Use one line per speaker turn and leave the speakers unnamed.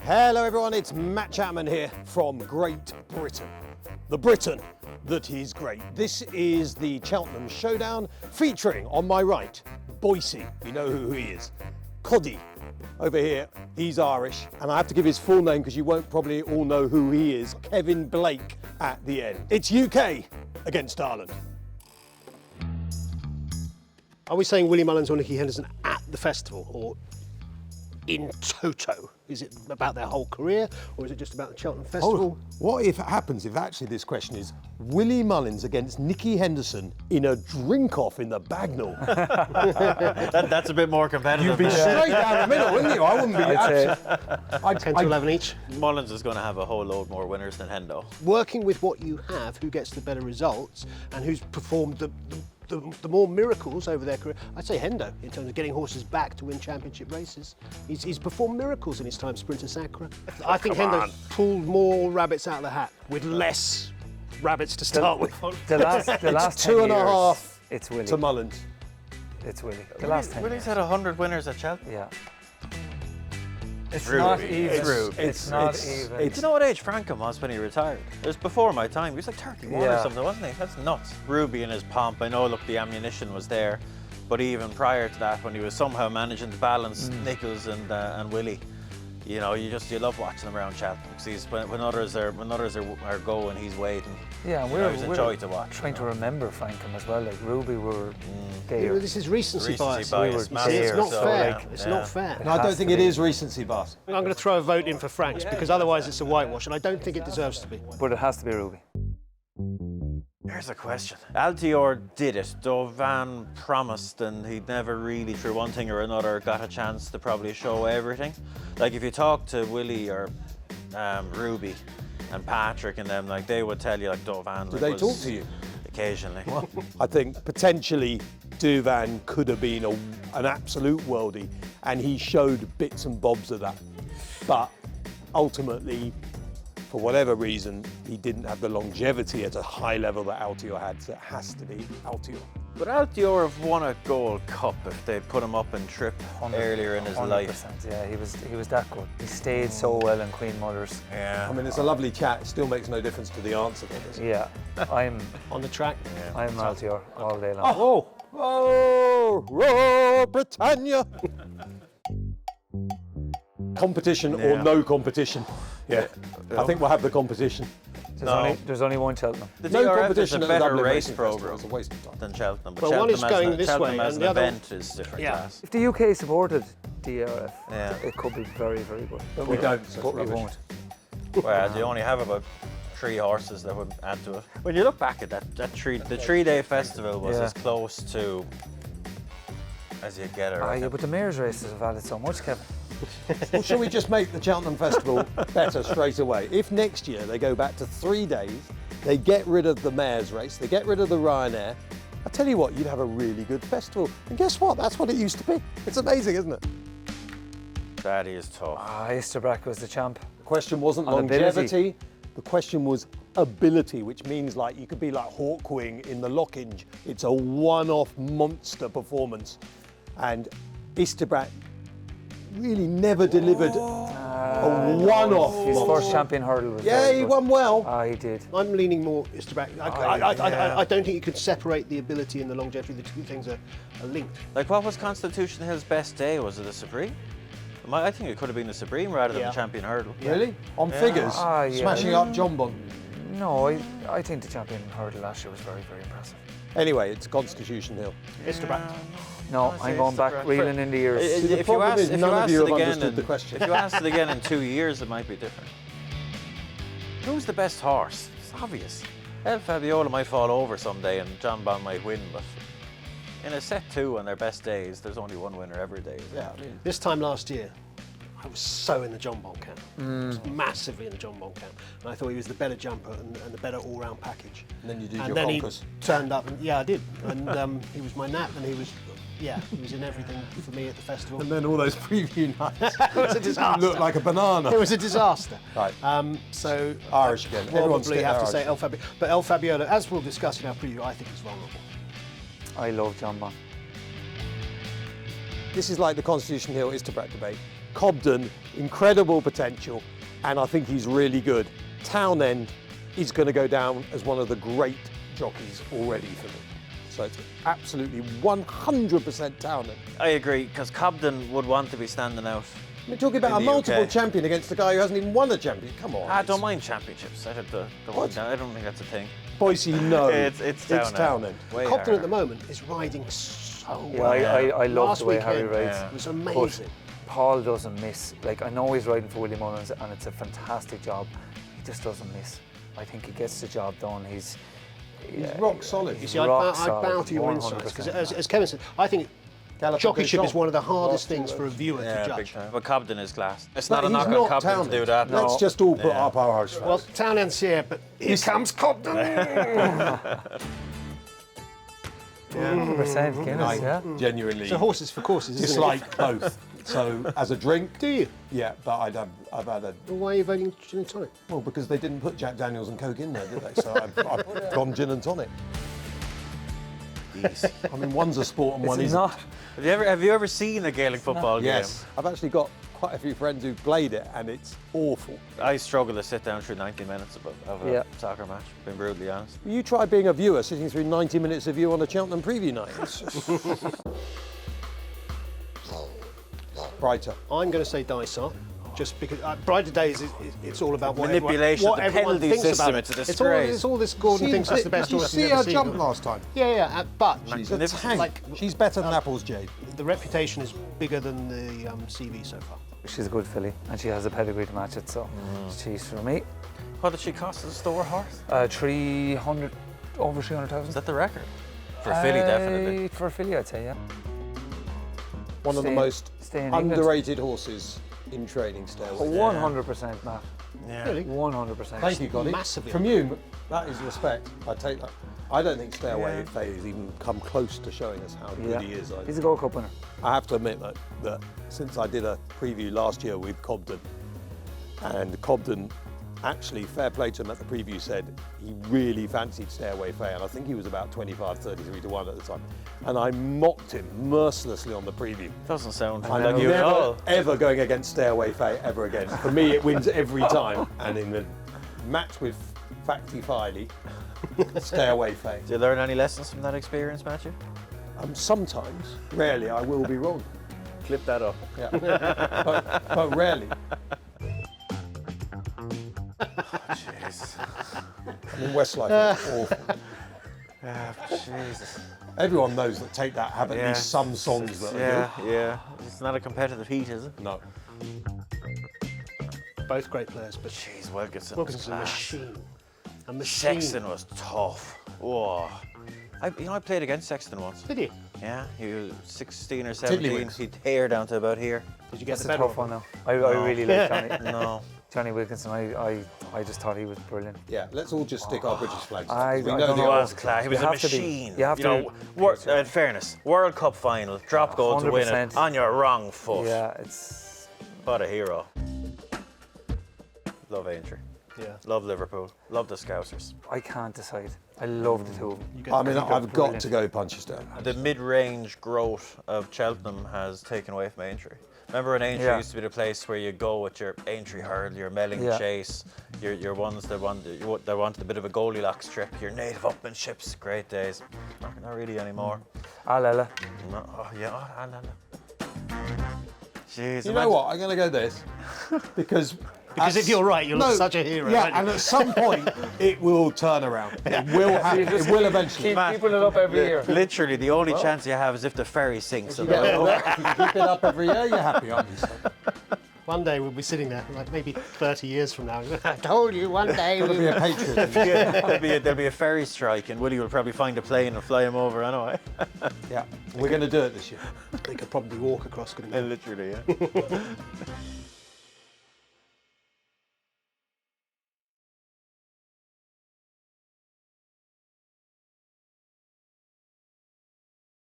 Hello everyone, it's Matt Chapman here from Great Britain. The Britain that is great. This is the Cheltenham Showdown featuring, on my right, Boyce. You know who he is. Coddy. Over here, he's Irish, and I have to give his full name because you won't probably all know who he is. Kevin Blake at the end. It's UK against Ireland.
Are we saying Willie Mullins or Nicky Henderson at the festival, or in toto? Is it about their whole career, or is it just about the Cheltenham Festival?
What if it happens if actually this question is Willie Mullins against Nicky Henderson in a drink-off in the Bagnall?
That's a bit more competitive.
You'd be straight down the middle, wouldn't you? I wouldn't be.
I'd 10 to 11 each.
Mullins is going to have a whole load more winners than Hendo.
Working with what you have, who gets the better results and who's performed the more miracles over their career. I'd say Hendo, in terms of getting horses back to win championship races. He's performed miracles in his time Sprinter Sacra. I think Hendo pulled more rabbits out of the hat with less rabbits to start with.
The last
It's
10
2.5
years, it's Willie.
to Mullins.
It's Willie. The last 10
Willie's
years.
had 100 winners at Cheltenham.
Yeah. It's
Ruby.
not even.
It's
not
it's-
even.
Do you know what age Frankham was when he retired? It was before my time. He was like 31 or
Yeah.
something, wasn't he? That's nuts. Ruby in his pomp. I know, look, the ammunition was there, but even prior to that, when he was somehow managing to balance Nichols and Willie, you know, you love watching him around Cheltenham because when others are going, he's waiting.
Yeah, and
You know, it was a joy to watch.
trying to remember Frankham as well. Like Ruby were
You know,
there.
this is recency bias.
bias,
We were
massive,
It's not
so,
fair.
yeah.
It's
Yeah.
not fair.
No, I don't
has
think
to
it
be.
is recency bias.
I'm going to throw a vote in for Franks because otherwise it's a whitewash, and I don't think it deserves to be.
But it has to be Ruby.
Here's a question. Altior did it. Dovan promised, and he never really, through one thing or another, got a chance to probably show everything. Like if you talk to Willie or Ruby and Patrick and them, like they would tell you, like Dovan.
Did they talk to you?
Occasionally.
I think potentially Duvan could have been an absolute worldie, and he showed bits and bobs of that. But ultimately, for whatever reason, he didn't have the longevity at a high level that Altior had, so it has to be Altior.
But Altior have won a Gold Cup if they put him up in trip earlier in his
100%,
life.
Yeah, he was that good. He stayed so well in Queen Mother's.
Yeah.
I mean, it's a lovely chat. It still makes no difference to the answer to this.
Yeah, I'm
On the track.
Altior all day long.
Oh, Britannia! Competition or no competition? Yeah, I think we'll have the competition.
There's only one Cheltenham.
The
No
DRF
competition
is
at
a
the
better
Dublin
race
Racing Festival.
programme
It's a waste of time.
than Cheltenham. But
Well, one is
Cheltenham
going
as,
this
Cheltenham
way
as
and
an
the other-
event is different
Yeah.
class.
If the UK supported DRF,
Yeah.
it could be very, very good.
But we don't, so it's
But we
rubbish.
won't.
Well, they only have about 3 horses that would add to it. When you look back at the 3-day festival was
Yeah.
as close to as you get it. I
Yeah,
reckon.
but the mayor's races have added so much, Kevin.
Well, shall we just make the Cheltenham Festival better straight away? If next year they go back to 3 days, they get rid of the mayor's race, they get rid of the Ryanair, I tell you what, you'd have a really good festival. And guess what? That's what it used to be. It's amazing, isn't it?
That is tough.
Isterbrack was the champ.
The question wasn't
On
longevity,
ability.
the question was ability, which means like you could be like Hawkwing in the Lockinge. It's a one-off monster performance. And Isterbrack really never delivered a one-off.
His
monster.
first champion hurdle was
Yeah,
very
he
good.
won well.
He did.
I'm leaning more Isterbrack.
yeah.
I don't think you could separate the ability and the longevity. The two things are linked.
Like, what was Constitution Hill's best day? Was it the Supreme? I think it could have been the Supreme rather than
Yeah.
the champion hurdle.
Really? On figures?
Yeah.
Smashing up John Bon.
No, I think the champion hurdle last year was very, very impressive.
Anyway, it's Constitution Hill.
Isterbrack.
No,
I'd say
I'm going back,
Isterbrack.
reeling in the years.
See, the
If you
problem
ask,
is
if
none
you
of
ask
you
it
have
again,
understood the question.
if you asked it again in 2 years, it might be different. Who's the best horse? It's obvious. El Fabiola might fall over someday, and John Bon might win, but in a set 2 on their best days, there's only one winner every day.
Yeah, I mean,
This time last year, I was so in the John Bon camp. I was massively in the John Bon camp. And I thought he was the better jumper and the better all-round package.
and then you did
And
your
then
conkers.
he turned up, and yeah, I did. And he was my nap, and he was in everything for me at the festival.
And then all those preview nights.
It was a disaster.
Looked like a banana.
It was a disaster.
Right.
So
Irish again. Everyone's
Probably have to
Irish.
say El Fabiola. But El Fabiola, as we'll discuss in our preview, I think he's vulnerable.
I love John Bon.
This is like the Constitution Hill Isterbrack debate. Cobden, incredible potential, and I think he's really good. Townend is going to go down as one of the great jockeys already for me. So it's absolutely 100% Townend.
I agree, because Cobden would want to be standing out.
We're talking about a
In the
multiple
UK.
champion against a guy who hasn't even won a champion. Come on.
I don't mind championships. I don't think that's a thing.
Boise, no.
It's
Townend.
Way
Cobden
harder.
at the moment is riding so
Yeah,
well.
I love
Last
the way Harry
weekend,
rides.
Yeah.
It was
But
amazing.
Paul doesn't miss. Like, I know he's riding for Willie Mullins and it's a fantastic job. He just doesn't miss. I think he gets the job done. He's
rock solid.
You see, I
rock
bow
solid,
to your insights because,
100%.
as Kevin said, I think
Galloping
jockeyship
good
is
shot.
one of the hardest
Last
things
two
for a viewer
Yeah,
to
big
judge.
time. But Cobden is class. It's
But
not a
he's
knock on
not
Cobden
Townend.
to do that.
Let's just all put
Yeah.
up our arse.
Well, Townend's here, but here comes Cobden.
100% Guinness, yeah.
Genuinely
So horses for courses, isn't it?
dislike both. So as a drink,
Do you?
yeah, but I've had a,
Well, why are you voting gin and tonic?
well, because they didn't put Jack Daniels and Coke in there, did they? So I've gone gin and tonic.
Easy.
I mean, one's a sport and one
It's
isn't.
not.
Have you ever seen a Gaelic football
Yes, I've actually got quite a few friends who played it, and it's awful.
game? I struggle to sit down through 90 minutes of a
Yeah.
soccer match, being brutally honest.
You try being a viewer, sitting through 90 minutes of you on a Cheltenham preview night. It's just... Brighter.
I'm going to say Dysart, just because Brighter Days, it's all about what
Manipulation
everyone,
of the
what everyone
penalty
thinks
system,
about.
it's a
It's all,
disgrace.
it's all this Gordon thinks that's the best
Did you
horse
see
he's
her
ever seen.
jump last time?
Yeah, but
She's a
Magnificent.
tank. She's better than Apple's Jade.
the reputation is bigger than the CV so far.
She's a good filly and she has a pedigree to match it, so she's for me.
What did she cost as a store horse?
300, over 300,000.
Is that the record? For a filly, definitely.
For a filly, I'd say, yeah.
One of the
Stay-
most
stay in England.
underrated horses in training still.
100%, Matt.
Yeah.
Really?
100%.
Thank you, Gotti.
Massively.
From you, that is respect. I take that. I don't think Stay Away Faye has even come close to showing us how good
Yeah.
he is.
He's a Gold Cup winner.
I have to admit that since I did a preview last year with Cobden, and Cobden actually, fair play to him at the preview, said he really fancied Stay Away Faye, and I think he was about 25, 33 to 1 at the time. And I mocked him mercilessly on the preview.
Doesn't sound
I'm
like you at
never,
all.
ever going against Stay Away Faye ever again. For me, it wins every time. And in the match with Facty Filey, Stay Away Faye.
Did you learn any lessons from that experience, Matthew?
Sometimes, rarely, I will be wrong.
Clip that up.
Yeah. but rarely.
Jeez.
I mean, Westlife is awful.
Jesus.
Everyone knows that Take That have at
Yeah.
least some songs that are
Yeah. It's not a competitive heat, is it?
good. No.
Both great players, but
Jeez, Wilkinson.
Wilkinson's a
class.
machine. A machine.
Sexton was tough. Whoa. I played against Sexton once.
Did you?
Yeah, he was 16 or 17.
Tiddlywinks.
He'd hair down to about here.
Did you get
That's
the
a
better
tough
of
one now. I really like Johnny.
No.
Johnny Wilkinson, I just thought he was brilliant.
Yeah, let's all just stick our British flags.
I
We
don't
know
know.
the
He
You
was
answer.
class. He was a
have to be-
machine.
you have to be-
In fairness, World Cup final, drop goal to win it
100%.
on your wrong foot.
Yeah, it's
What a hero. Love Aintree.
Yeah.
Love Liverpool. Love the Scousers.
I can't decide. I love the two of them.
get
I mean,
think
I've
they're
got
brilliant.
to go Punchestown.
The mid-range growth of Cheltenham has taken away from Aintree. Remember when Aintree
Yeah.
used to be the place where you go with your Aintree hurdle, your Melling
Yeah.
chase, your ones that wanted a bit of a Goldilocks trip, your native upmanships, great days. Not really anymore.
Ella.
No, oh yeah, oh, no. Jeez,
You know what? I'm going to go this because
if you're right, you'll look such a hero.
Yeah,
won't you?
and at some point it will turn around. It will happen. It will eventually.
Keep keeping it up every year.
Literally, the only chance you have is if the ferry sinks.
If you keep it up every year, you're happy, aren't you? son?
One day we'll be sitting there, like maybe 30 years from now. I told you one day.
Got to be a patriot.
There'll be a ferry strike, and Willie will probably find a plane and fly him over anyway.
Yeah, we're going to do it this year.
They could probably walk across. Couldn't they?
Literally, yeah.